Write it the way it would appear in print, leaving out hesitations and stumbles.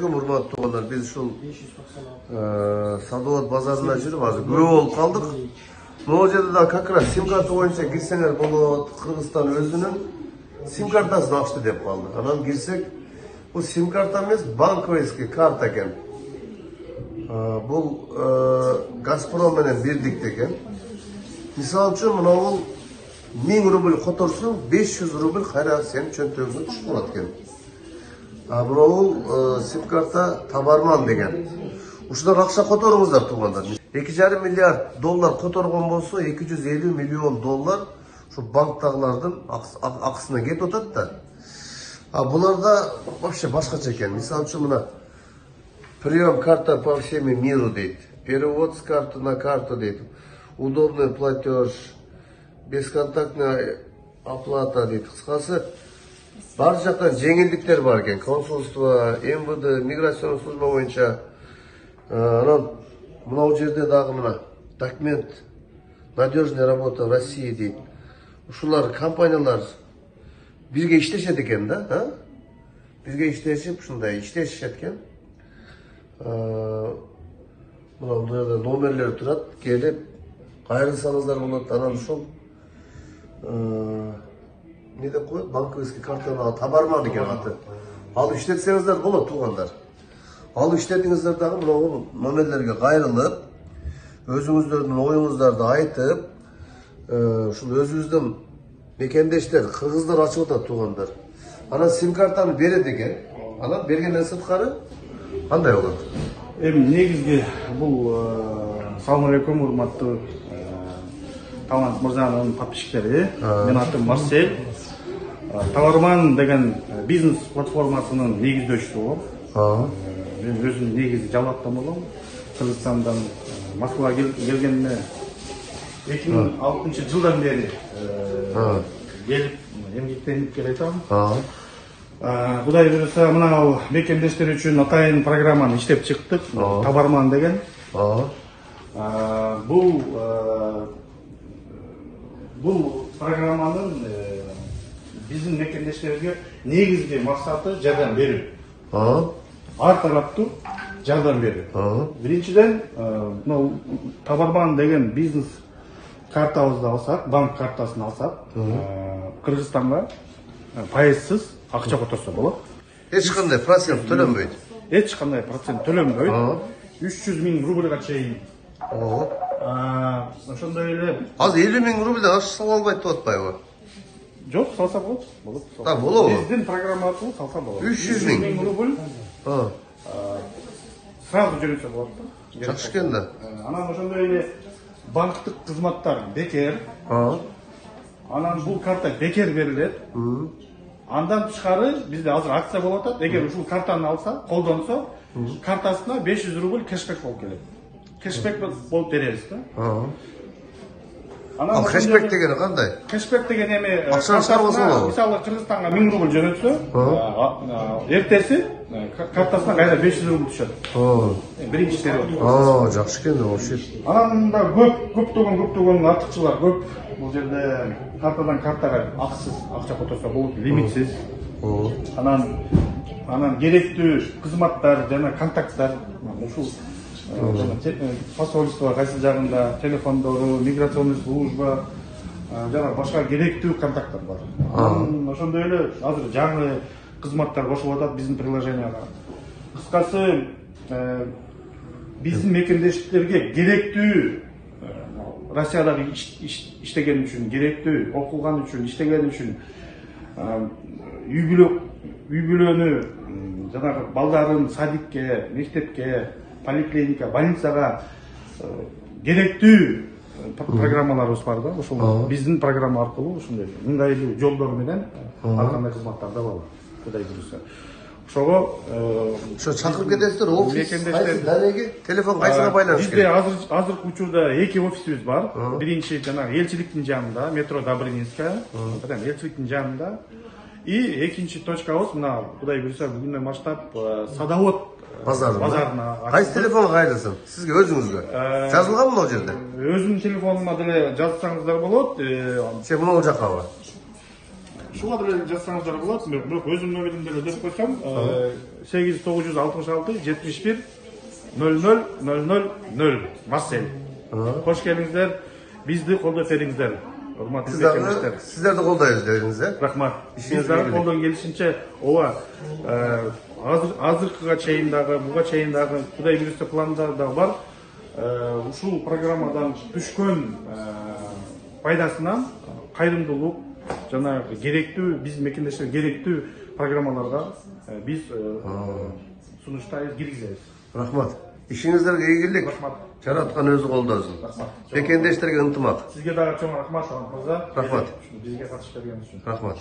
алейкум, урматтуу туугандар. Биз ушул Садовод базарында жүрүп азыр күбө болуп калдык. Могу жерде да как раз сим карта боюнча кирсеңер болот. Кыргызстан өзүнүн сим картасын ачты деп калды. Анан кирсек, бул сим карта эмес, банковский карта экен. Бул Газпром менен бирдикте экен. Мисалы үчүн мына бул 1000 рубль которсуң, 500 рубль кайра сенин чөнтөгүңө түшүп калат экен. Мына бул сим карта табарман деген. Ушудан акча которуңуздар туугандар. 2,5 миллиард доллар которгон болсо, 250 миллион доллар ушу банктагылардын акысына кетип атат да. Буларда вообще башкача экен. Мисалы үчүн мына прием карта по всему миру дейт. Перевод с карты на карту дейт. Удобный платеж, бесконтактная оплата дейт. Кыскасы бар жактан жеңилдиктер бар экен. Консульство, МВД, миграционный служба боюнча. Анан мына жерде дагы мына документ надежная работа в России дейт. Ушулар компаниялар бизге иштешет экен да, бизге иштешип ушундай иштешет экен. Мына бул жерде номерлер турат, келип кайрылсаңыздар болот. Анан ушул не деп коет, банковский картаны табарман экен аты. Ал иштетсеңиздер болот туугандар. Ал иштетиңиздер дагы мына номерлерге кайрылып, өзүңүздөрдүн оюңуздарды айтып, ушул өзүбүздүн мекендештер, кыргыздар ачып атат туугандар. Анан сим картаны берет экен. Анан бергенден сырткары кандай болот? Негизги бул салам алейкум, урматтуу Талант мырзанын подписчиктери. Мен атым Марсель. Табарман деген бизнес платформасынын негиздөөчүсү. Мен өзүм негизи жалаттан болом. Кыргызстандан Москвага келгениме 2006 жылдан бери келип эмгектенип келатам. Кудай буюрса, мына мекендештер үчүн атайын программаны иштеп чыктык. Табарман деген. Бул программанын биздин мекендештерге негизги максаты жардам берүү. Ар тараптуу жардам берүү. Биринчиден, табарман деген бизнес картабызды алсак, банк картасын алсак, Кыргызстанга пайызсыз акча которсо болот. Эч кандай процент төлөнбөйт. Эч кандай процент төлөнбөйт. 300 000 рубльга чейин. Ошондой эле. Азыр 50 000 рубльден ашык сала албайт деп атпайбы? Жок, салса болот. Болобу? Биздин программа аркылуу салса болот. 300 000 рубль. Сразу жөнөтсө болот да. Жакшы экен да. Анан ошондой эле банктык кызматтар бекер. Анан бул карта бекер берилет. Андан тышкары бизде азыр акция болуп атат. Эгер ушул картаны алса, колдонсо, картасына 500 рубль кэшбэк болуп келет. Кэшбэк болуп беребиз да. Ал кэшбэк деген кандай? Кэшбэк деген эми картасына, мисалы Кыргызстанга 1000 рубль жөнөтсө, эртеси картасына кайра 500 рубль түшөт. Биринчи период. Жакшы экен вообще. Анан да көптөгөн артыкчылар көп. Бул жерде картадан картага акысыз акча которсо болот, лимитсиз. Анан керектүү кызматтар жана контакттар ушул посольство кайсы жагында, телефондору, миграционный служба жана башка керектүү контакттар бар. Ошондой эле азыр жаңы кызматтар кошулуп атат биздин приложенияга. Кыскасы, биздин мекендештерге керектүү Россиядагы иштеген үчүн, керектүү окуган үчүн, иштеген үчүн үй бүлөнү жанагы балдарын садикке, мектепке, поликлиника, больницага керектүү программаларыбыз бар да. Ошол биздин программа аркылуу ушундай ыңгайлуу жолдор менен ар кандай кызматтарды алалы. Кудай буюрса. Ошого чакырып кетесиздер, офис кайсы дареги, телефон кайсыга байланыш керек? Бизде азыркы учурда 2 офисибиз бар. Биринчи жанагы элчиликтин жанында, метро Добрынинская, элчиликтин жанында. И экинчи точкабыз мына Кудай буюрса бүгүндөн баштап Садовод базарына. Кайсы телефонго кайрылсын? Сизге өзүңүзгө. Жазылганбы могу жерде? Өзүмдүн телефонума деле жазсаңыздар болот. Сен могу жаккабы? ушуга деле жазсаңыздар болот. Бирок өзүмдүн номеримди деле жазып койсом, 8966 71 00 00 Марсель. Хош келиңиздер. Бизди колдоп бериңиздер. Урматтуу излечкендар. Сиздерди колдойбуз, Рахмат. Биздин колдон келишинче ооба азыркыга чейин дагы, буга чейин дагы Кудай буйрса пландар дагы бар. Ушул программадан түшкөн пайдасынан кайрымдуулук жана керектүү биз мекендештер керектүү программаларга биз сунуштайбыз, киргизебиз. Рахмат. İşinizlerге ийгилик. Рахмат. Жараткан өзү колдосун. Мекендештерге ынтымак. Сизге дагы чоң рахмат, мырза. Рахмат. Бизге катышып берген үчүн. Рахмат.